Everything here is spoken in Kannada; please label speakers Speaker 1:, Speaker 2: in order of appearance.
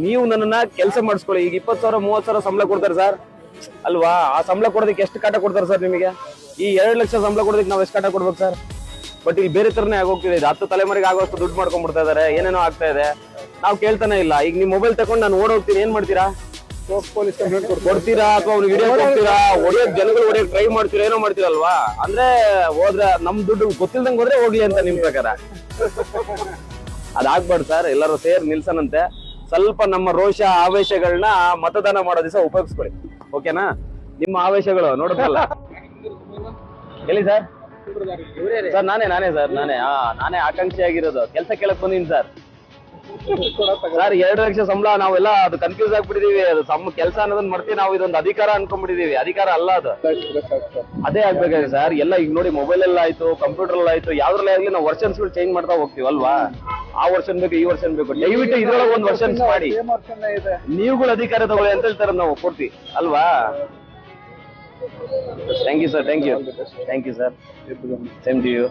Speaker 1: ನೀವು ನನ್ನನ್ನ ಕೆಲಸ ಮಾಡಿಸ್ಕೊಳ್ಳಿ. ಈಗ 20,000 30,000 ಸಂಬಳ ಕೊಡ್ತಾರೆ ಸರ್ ಅಲ್ವಾ? ಆ ಸಂಬಳ ಕೊಡೋದಕ್ಕೆ ಎಷ್ಟು ಕಾಟ ಕೊಡ್ತಾರೆ ಸರ್ ನಿಮಗೆ? ಈ 2 ಲಕ್ಷ ಸಂಬಳ ಕೊಡೋದಕ್ಕೆ ನಾವು ಎಷ್ಟು ಕಾಟ ಕೊಡ್ಬೇಕು ಸರ್? ಬಟ್ ಇಲ್ಲಿ ಬೇರೆ ತರನೇ ಆಗೋಗ್ತಿದೆ. ಇದು 10 ತಲೆಮಾರಿಗೆ ಆಗೋಷ್ಟು ದುಡ್ಡು ಮಾಡ್ಕೊಂಡ್ಬಿಡ್ತಾ ಇದಾರೆ, ಏನೇನೋ ಆಗ್ತಾ ಇದೆ. ನಾವು ಕೇಳ್ತಾನೆ ಇಲ್ಲ. ಈಗ ನಿಮ್ ಮೊಬೈಲ್ ತಗೊಂಡು ನಾನು ಓಡೋಗ್ತೀನಿ, ಏನ್ ಮಾಡ್ತೀರಾ?
Speaker 2: ಪೊಲೀಸ್ ಕಂಪ್ಲೇಂಟ್
Speaker 1: ಕೊಡ್ತೀರಾ ಅಥವಾ ಅವ್ನು ವಿಡಿಯೋ ಕೊಡ್ತೀರಾ? ಹೊಡಿಯೋಕ್ ಜನಗಳು ಹೊಡಿಯೋಕ್ ಟ್ರೈ ಮಾಡ್ತೀರಾ, ಏನೋ ಮಾಡ್ತೀರಲ್ವಾ? ಅಂದ್ರೆ ಹೋದ್ರೆ ನಮ್ ದುಡ್ಡು ಗೊತ್ತಿಲ್ದಂಗೆ ಹೋದ್ರೆ ಹೋಗ್ಲಿ ಅಂತ ನಿಮ್ ಪ್ರಕಾರ. ಅದಾಗ್ಬಾರ್ದು ಸರ್. ಎಲ್ಲರೂ ಸೇರ್ ನಿಲ್ಸನಂತೆ. ಸ್ವಲ್ಪ ನಮ್ಮ ರೋಷ ಆವೇಶಗಳನ್ನ ಮತದಾನ ಮಾಡೋ ದಿವಸ ಉಪಯೋಗಿಸ್ಕೊಳ್ಳಿ, ಓಕೆನಾ? ನಿಮ್ಮ ಆವೇಶಗಳು ನೋಡುತ್ತಲ್ಲ. ಎಲ್ಲಿ ಸರ್? ಸರ್ ನಾನೇ ಸರ್, ನಾನೇ ಆಕಾಂಕ್ಷಿ ಆಗಿರೋದು. ಕೆಲಸ ಕೇಳಕ್ ಬಂದೀನಿ ಸರ್. ಸರ್ 2 ಲಕ್ಷ ಸಂಬಳ, ನಾವೆಲ್ಲ ಅದು ಕನ್ಫ್ಯೂಸ್ ಆಗ್ಬಿಟ್ಟಿದೀವಿ. ಅದು ಕೆಲಸ ಅನ್ನೋದನ್ನ ಮಾಡ್ತೀವಿ ನಾವು, ಇದೊಂದು ಅಧಿಕಾರ ಅನ್ಕೊಂಡ್ಬಿಟ್ಟಿದೀವಿ. ಅಧಿಕಾರ ಅಲ್ಲ ಅದು, ಅದೇ ಆಗ್ಬೇಕಾಗಿದೆ ಸರ್. ಎಲ್ಲ ಈಗ ನೋಡಿ, ಮೊಬೈಲ್ ಎಲ್ಲ ಆಯ್ತು, ಕಂಪ್ಯೂಟರ್ ಎಲ್ಲ ಆಯ್ತು, ಯಾವ್ದ್ರಲ್ಲೇ ಆಗ್ಲಿ ನಾವು ವರ್ಷನ್ಸ್ ಚೇಂಜ್ ಮಾಡ್ತಾ ಹೋಗ್ತೀವಿ ಅಲ್ವಾ? ಆ ವರ್ಷನ್ ಬೇಕು, ಈ ವರ್ಷನ್ ಬೇಕು. ದಯವಿಟ್ಟು ಇದ್ರೊಳಗೆ ಒಂದು ವರ್ಷನ್ಸ್ ಮಾಡಿ, ನೀವುಗಳು ಅಧಿಕಾರ ತಗೊಳ್ಳಿ ಅಂತ ಹೇಳ್ತಾರೆ. ನಾವು ಕೊಡ್ತೀವಿ ಅಲ್ವಾ? Thank you sir, thank you sir. Same to you.